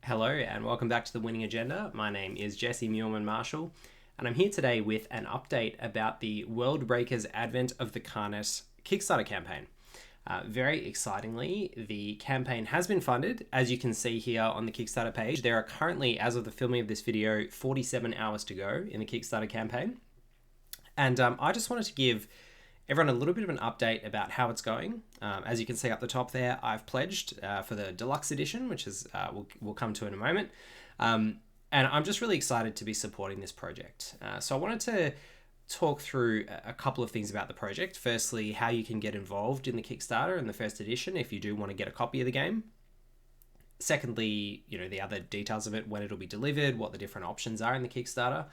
Hello and welcome back to the Winning Agenda. My name is Jesse Muleman Marshall, and I'm here today with an update about the Worldbreakers Advent of the Khanate Kickstarter campaign. Very excitingly, the campaign has been funded. As you can see here on the Kickstarter page, there are currently, as of the filming of this video, 47 hours to go in the Kickstarter campaign. And I just wanted to give everyone a little bit of an update about how it's going. As you can see up the top there, I've pledged for the deluxe edition, which is we'll come to in a moment. And I'm just really excited to be supporting this project. So I wanted to talk through a couple of things about the project. Firstly, how you can get involved in the Kickstarter in the first edition if you do want to get a copy of the game. Secondly, the other details of it, when it'll be delivered, what the different options are in the Kickstarter.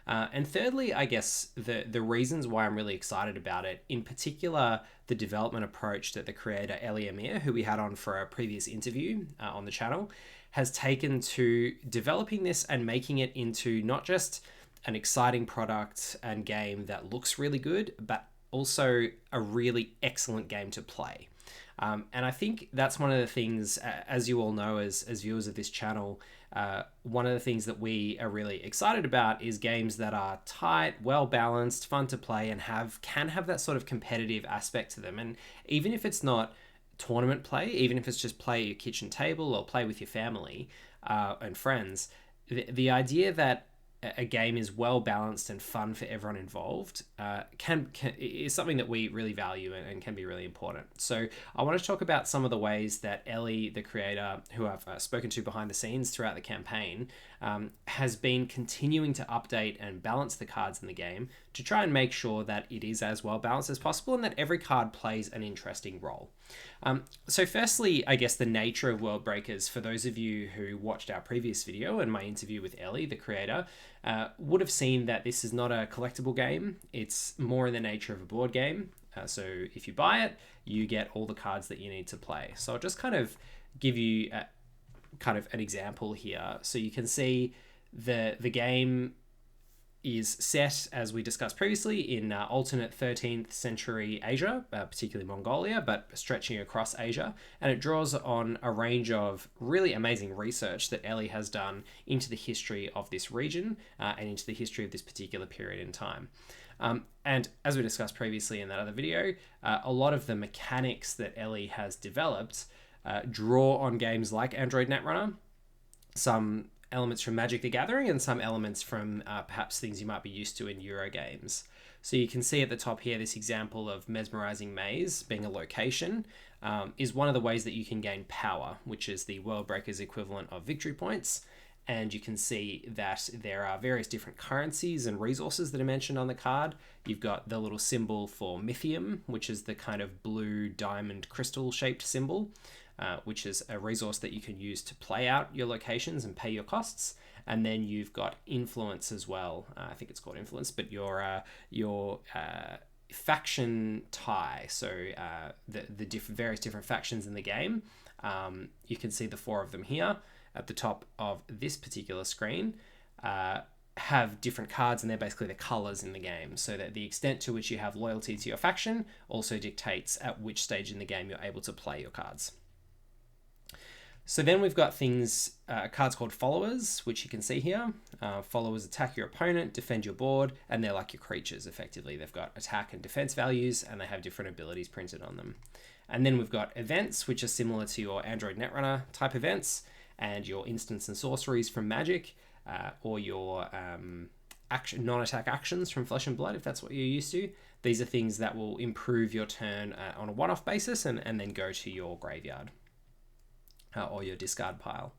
And thirdly, I guess the reasons why I'm really excited about it, in particular, the development approach that the creator, Ellie Amir, who we had on for a previous interview on the channel, has taken to developing this and making it into not just an exciting product and game that looks really good, but also a really excellent game to play. And I think that's one of the things, as you all know, as viewers of this channel, one of the things that we are really excited about is games that are tight, well balanced, fun to play, and can have that sort of competitive aspect to them. And even if it's not tournament play, even if it's just play at your kitchen table or play with your family and friends, the idea that a game is well balanced and fun for everyone involved is something that we really value and can be really important. So I want to talk about some of the ways that Ellie, the creator, who I've spoken to behind the scenes throughout the campaign, has been continuing to update and balance the cards in the game to try and make sure that it is as well balanced as possible and that every card plays an interesting role. So firstly, I guess the nature of Worldbreakers, for those of you who watched our previous video and my interview with Ellie, the creator, would have seen that this is not a collectible game. It's more in the nature of a board game. So if you buy it, you get all the cards that you need to play. So I'll just kind of give you kind of an example here. So you can see the game is set, as we discussed previously, in alternate 13th century Asia, particularly Mongolia, but stretching across Asia. And it draws on a range of really amazing research that Ellie has done into the history of this region and into the history of this particular period in time. And as we discussed previously in that other video, a lot of the mechanics that Ellie has developed draw on games like Android Netrunner, some elements from Magic the Gathering, and some elements from perhaps things you might be used to in Euro games. So you can see at the top here, this example of Mesmerizing Maze being a location is one of the ways that you can gain power, which is the Worldbreakers equivalent of victory points. And you can see that there are various different currencies and resources that are mentioned on the card. You've got the little symbol for Mythium, which is the kind of blue diamond crystal shaped symbol, which is a resource that you can use to play out your locations and pay your costs. And then you've got influence as well. I think it's called influence, but your faction tie. So the various different factions in the game. You can see the 4 of them here at the top of this particular screen. Have different cards, and they're basically the colors in the game, so that the extent to which you have loyalty to your faction also dictates at which stage in the game you're able to play your cards. So then we've got cards called followers, which you can see here. Followers attack your opponent, defend your board, and they're like your creatures, effectively. They've got attack and defense values, and they have different abilities printed on them. And then we've got events, which are similar to your Android Netrunner type events, and your instants and sorceries from Magic, or your non-attack actions from Flesh and Blood, if that's what you're used to. These are things that will improve your turn on a one-off basis and then go to your graveyard or your discard pile.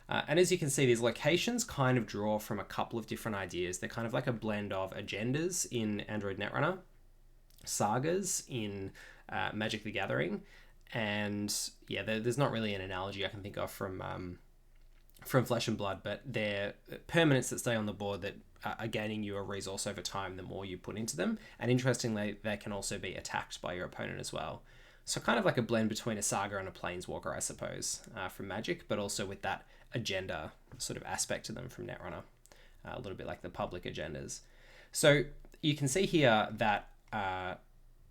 And as you can see, these locations kind of draw from a couple of different ideas. They're kind of like a blend of agendas in Android Netrunner, sagas in Magic the Gathering, and yeah, there's not really an analogy I can think of from Flesh and Blood, but they're permanents that stay on the board that are gaining you a resource over time the more you put into them. And interestingly, they can also be attacked by your opponent as well. So kind of like a blend between a saga and a planeswalker, I suppose, from Magic, but also with that agenda sort of aspect to them from Netrunner, a little bit like the public agendas. So you can see here that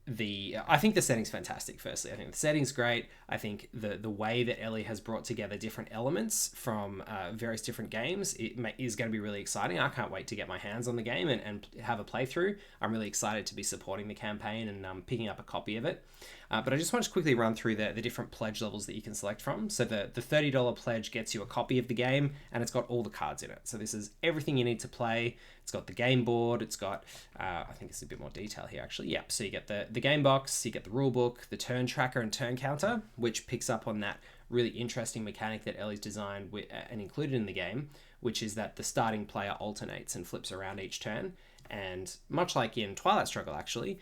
I think the setting's fantastic. Firstly, I think the setting's great. I think the way that Ellie has brought together different elements from various different games is going to be really exciting. I can't wait to get my hands on the game and have a playthrough. I'm really excited to be supporting the campaign and picking up a copy of it. But I just want to quickly run through the different pledge levels that you can select from. So the $30 pledge gets you a copy of the game, and it's got all the cards in it. So this is everything you need to play. It's got the game board. It's got, I think it's a bit more detail here actually. Yep. So you get the game box, you get the rule book, the turn tracker and turn counter, which picks up on that really interesting mechanic that Ellie's designed and included in the game, which is that the starting player alternates and flips around each turn. And much like in Twilight Struggle, actually,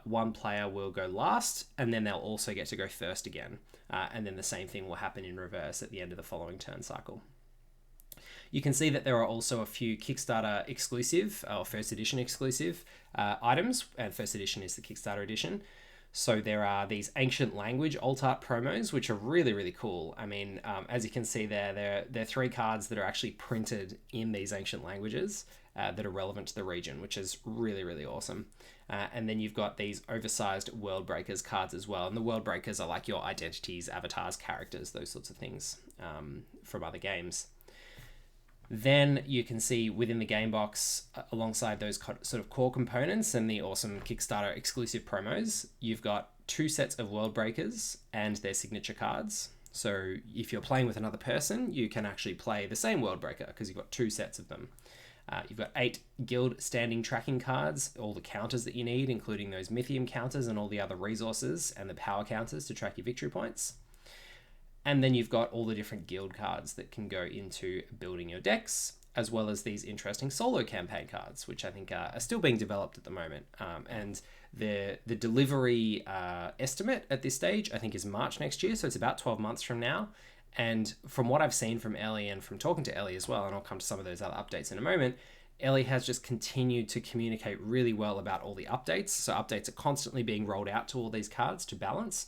one player will go last, and then they'll also get to go first again. And then the same thing will happen in reverse at the end of the following turn cycle. You can see that there are also a few Kickstarter exclusive or first edition exclusive items, and first edition is the Kickstarter edition. So there are these ancient language alt art promos, which are really, really cool. I mean, as you can see there, they're 3 cards that are actually printed in these ancient languages that are relevant to the region, which is really, really awesome. And then you've got these oversized Worldbreakers cards as well. And the Worldbreakers are like your identities, avatars, characters, those sorts of things from other games. Then you can see within the game box, alongside those sort of core components and the awesome Kickstarter exclusive promos, you've got 2 sets of Worldbreakers and their signature cards. So if you're playing with another person, you can actually play the same Worldbreaker because you've got 2 sets of them. You've got 8 guild standing tracking cards, all the counters that you need, including those Mythium counters and all the other resources and the power counters to track your victory points. And then you've got all the different guild cards that can go into building your decks, as well as these interesting solo campaign cards, which I think are still being developed at the moment. And the delivery estimate at this stage, I think, is March next year. So it's about 12 months from now. And from what I've seen from Ellie and from talking to Ellie as well, and I'll come to some of those other updates in a moment, Ellie has just continued to communicate really well about all the updates. So updates are constantly being rolled out to all these cards to balance.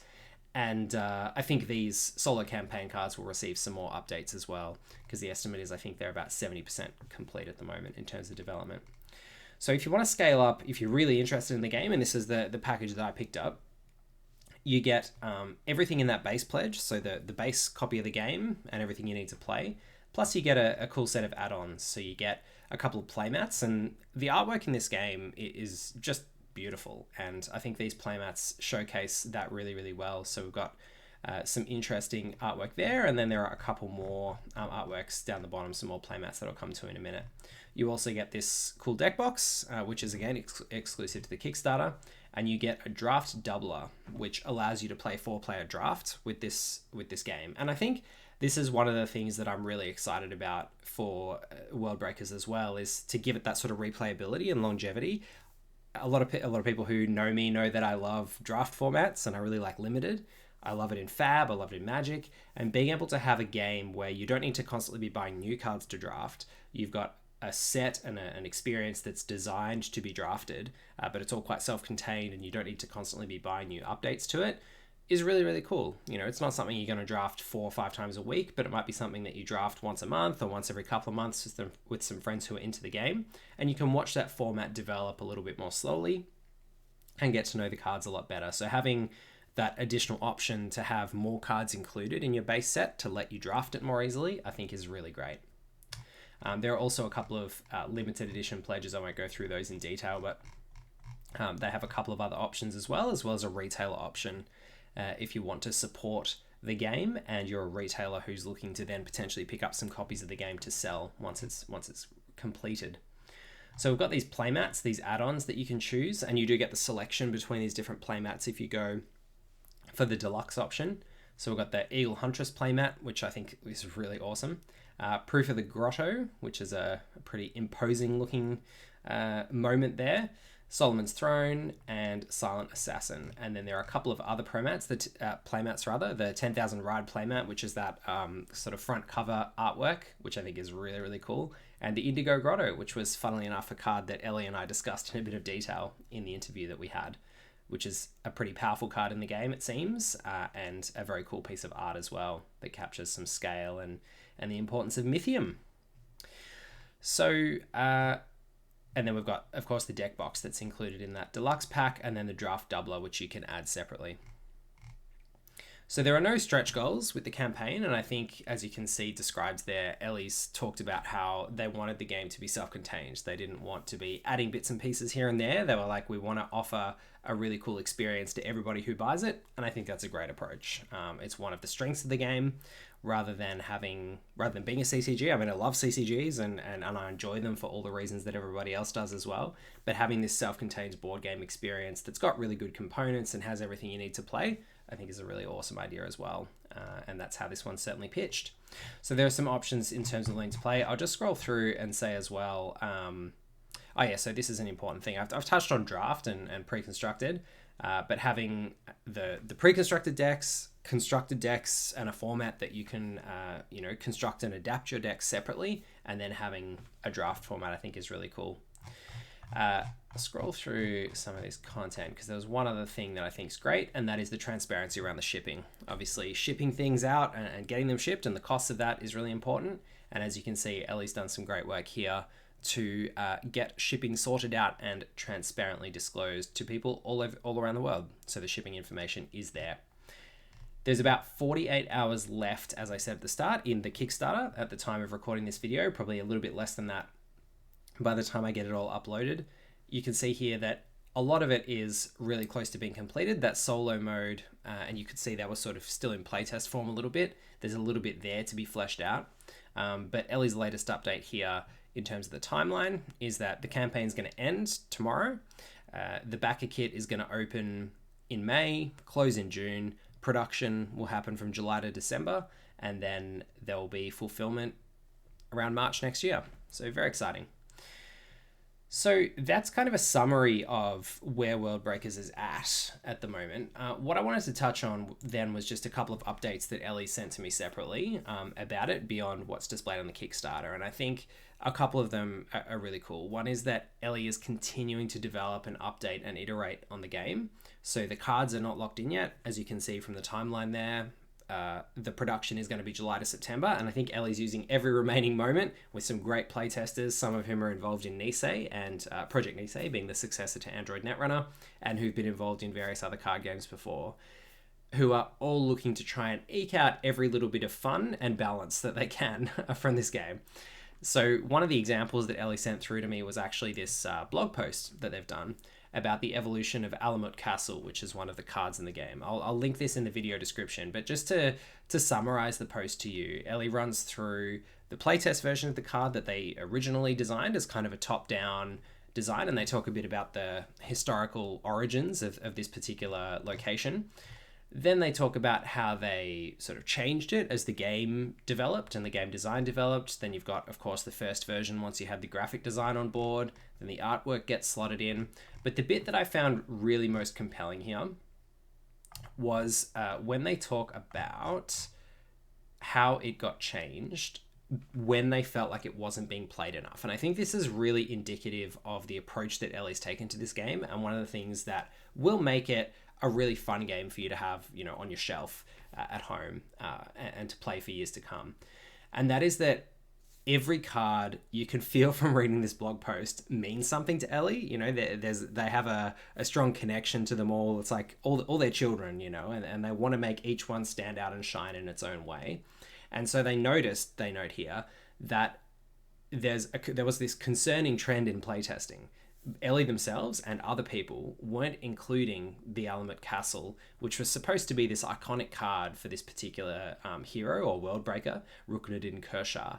And I think these solo campaign cards will receive some more updates as well, because the estimate is I think they're about 70% complete at the moment in terms of development. So if you want to scale up, if you're really interested in the game, and this is the package that I picked up, you get everything in that base pledge, so the base copy of the game and everything you need to play, plus you get a cool set of add-ons. So you get a couple of playmats, and the artwork in this game is just beautiful, and I think these playmats showcase that really, really well. So we've got some interesting artwork there, and then there are a couple more artworks down the bottom, some more playmats that I'll come to in a minute. You also get this cool deck box, which is again exclusive to the Kickstarter, and you get a draft doubler, which allows you to play 4-player draft with this game. And I think this is one of the things that I'm really excited about for Worldbreakers as well, is to give it that sort of replayability and longevity. A lot of people who know me know that I love draft formats and I really like limited. I love it in Fab, I love it in Magic, and being able to have a game where you don't need to constantly be buying new cards to draft. You've got a set and an experience that's designed to be drafted, but it's all quite self-contained and you don't need to constantly be buying new updates to it, is really, really cool. You know, it's not something you're going to draft 4 or 5 times a week, but it might be something that you draft once a month or once every couple of months with some friends who are into the game. And you can watch that format develop a little bit more slowly and get to know the cards a lot better. So having that additional option to have more cards included in your base set to let you draft it more easily, I think is really great. There are also a couple of limited edition pledges. I won't go through those in detail, but they have a couple of other options as well as a retailer option. If you want to support the game and you're a retailer who's looking to then potentially pick up some copies of the game to sell once it's completed. So we've got these playmats, these add-ons that you can choose, and you do get the selection between these different playmats if you go for the deluxe option. So we've got the Eagle Huntress playmat, which I think is really awesome. Proof of the Grotto, which is a pretty imposing looking moment there. Solomon's Throne, and Silent Assassin. And then there are a couple of other playmats, the 10,000 Ride playmat, which is that sort of front cover artwork, which I think is really, really cool. And the Indigo Grotto, which was, funnily enough, a card that Ellie and I discussed in a bit of detail in the interview that we had, which is a pretty powerful card in the game, it seems, and a very cool piece of art as well that captures some scale and the importance of Mythium. So, And then we've got, of course, the deck box that's included in that deluxe pack, and then the draft doubler, which you can add separately. So there are no stretch goals with the campaign, and I think, as you can see described there, Ellie's talked about how they wanted the game to be self-contained. They didn't want to be adding bits and pieces here and there. They were like, we want to offer a really cool experience to everybody who buys it, and I think that's a great approach. It's one of the strengths of the game, rather than being a CCG. I mean, I love CCGs and I enjoy them for all the reasons that everybody else does as well. But having this self-contained board game experience that's got really good components and has everything you need to play, I think is a really awesome idea as well. And that's how this one's certainly pitched. So there are some options in terms of learning to play. I'll just scroll through and say as well, so this is an important thing. I've touched on draft and pre-constructed, but having the pre-constructed decks, constructed decks, and a format that you can construct and adapt your decks separately, and then having a draft format, I think is really cool. I'll scroll through some of this content because there was one other thing that I think is great, and that is the transparency around the shipping. Obviously, shipping things out and getting them shipped, and the cost of that is really important. And as you can see, Ellie's done some great work here to get shipping sorted out and transparently disclosed to people all around the world. So the shipping information is there. There's about 48 hours left, as I said at the start, in the Kickstarter at the time of recording this video, probably a little bit less than that by the time I get it all uploaded. You can see here that a lot of it is really close to being completed. That solo mode, and you could see that was sort of still in playtest form a little bit. There's a little bit there to be fleshed out. But Ellie's latest update here in terms of the timeline is that the campaign is going to end tomorrow. The backer kit is going to open in May, close in June. Production will happen from July to December, and then there will be fulfillment around March next year. So very exciting. So that's kind of a summary of where Worldbreakers is at the moment. What I wanted to touch on then was just a couple of updates that Ellie sent to me separately about it beyond what's displayed on the Kickstarter. And I think a couple of them are really cool. One is that Ellie is continuing to develop and update and iterate on the game. So the cards are not locked in yet, as you can see from the timeline there. The production is going to be July to September, and I think Ellie's using every remaining moment with some great playtesters, some of whom are involved in Nisei and Project Nisei, being the successor to Android Netrunner, and who've been involved in various other card games before, who are all looking to try and eke out every little bit of fun and balance that they can from this game. So one of the examples that Ellie sent through to me was actually this blog post that they've done about the evolution of Alamut Castle, which is one of the cards in the game. I'll link this in the video description, but just to summarize the post to you, Ellie runs through the playtest version of the card that they originally designed as kind of a top-down design, and they talk a bit about the historical origins of this particular location. Then they talk about how they sort of changed it as the game developed and the game design developed. Then you've got, of course, the first version once you had the graphic design on board. Then the artwork gets slotted in. But the bit that I found really most compelling here was when they talk about how it got changed when they felt like it wasn't being played enough. And I think this is really indicative of the approach that Ellie's taken to this game, and one of the things that will make it a really fun game for you to have, on your shelf at home and to play for years to come. And that is that every card, you can feel from reading this blog post, means something to Ellie. They have a strong connection to them all. It's like all their children, and they want to make each one stand out and shine in its own way. And so they note here that there was this concerning trend in playtesting. Ellie themselves and other people weren't including the Alamut Castle, which was supposed to be this iconic card for this particular hero or Worldbreaker, Ruknadin Kershaw.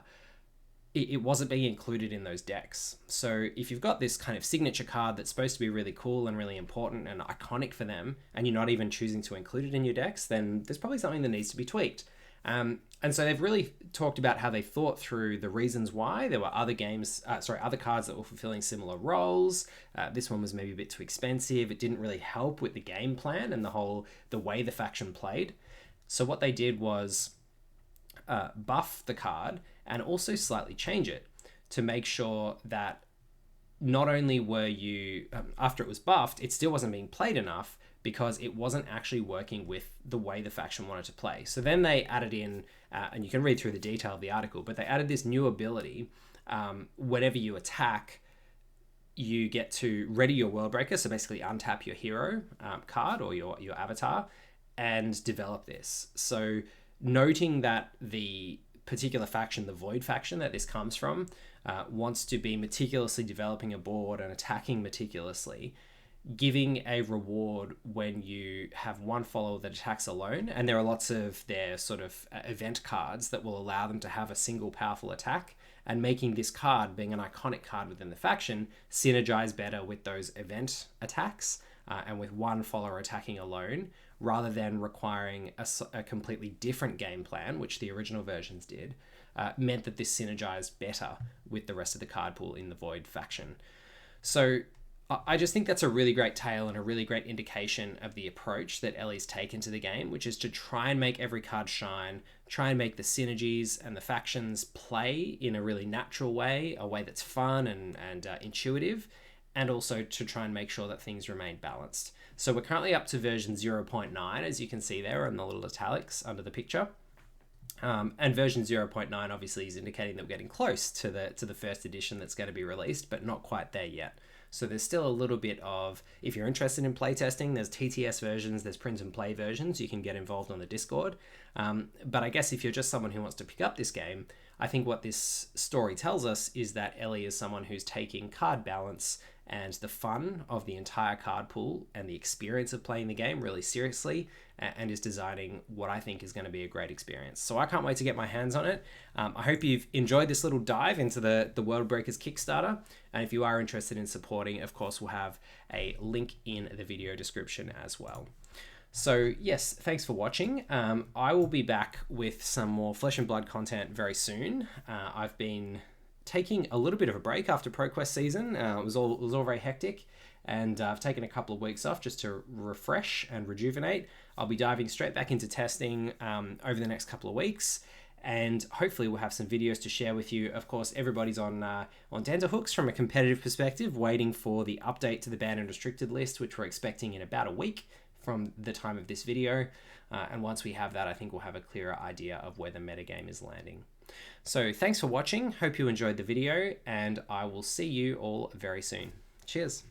It wasn't being included in those decks. So if you've got this kind of signature card that's supposed to be really cool and really important and iconic for them, and you're not even choosing to include it in your decks, then there's probably something that needs to be tweaked. And so they've really talked about how they thought through the reasons why there were other cards that were fulfilling similar roles. This one was maybe a bit too expensive. It didn't really help with the game plan and the way the faction played. So what they did was buff the card and also slightly change it to make sure that not only were you, after it was buffed, it still wasn't being played enough because it wasn't actually working with the way the faction wanted to play. So then they added in, and you can read through the detail of the article, but they added this new ability. Whenever you attack, you get to ready your Worldbreaker, so basically untap your hero card or your avatar and develop this. So noting that the particular faction, the Void faction that this comes from, wants to be meticulously developing a board and attacking meticulously, giving a reward when you have one follower that attacks alone, and there are lots of their sort of event cards that will allow them to have a single powerful attack, and making this card, being an iconic card within the faction, synergize better with those event attacks and with one follower attacking alone, rather than requiring a completely different game plan, which the original versions did, meant that this synergized better with the rest of the card pool in the Void faction. So I just think that's a really great tale and a really great indication of the approach that Ellie's taken to the game, which is to try and make every card shine, try and make the synergies and the factions play in a really natural way, a way that's fun and intuitive, and also to try and make sure that things remain balanced. So we're currently up to version 0.9, as you can see there in the little italics under the picture. And version 0.9 obviously is indicating that we're getting close to the first edition that's going to be released, but not quite there yet. So there's still a little bit of, if you're interested in playtesting, there's TTS versions, there's print and play versions, you can get involved on the Discord. But I guess if you're just someone who wants to pick up this game, I think what this story tells us is that Ellie is someone who's taking card balance and the fun of the entire card pool and the experience of playing the game really seriously, and is designing what I think is going to be a great experience. So I can't wait to get my hands on it. I hope you've enjoyed this little dive into the Worldbreakers Kickstarter. And if you are interested in supporting, of course, we'll have a link in the video description as well. So yes, thanks for watching. I will be back with some more Flesh and Blood content very soon. I've been taking a little bit of a break after ProQuest season. It was all very hectic, and I've taken a couple of weeks off just to refresh and rejuvenate. I'll be diving straight back into testing over the next couple of weeks, and hopefully we'll have some videos to share with you. Of course, everybody's on tenterhooks from a competitive perspective, waiting for the update to the banned and restricted list, which we're expecting in about a week from the time of this video. And once we have that, I think we'll have a clearer idea of where the metagame is landing. So thanks for watching. Hope you enjoyed the video, and I will see you all very soon. Cheers.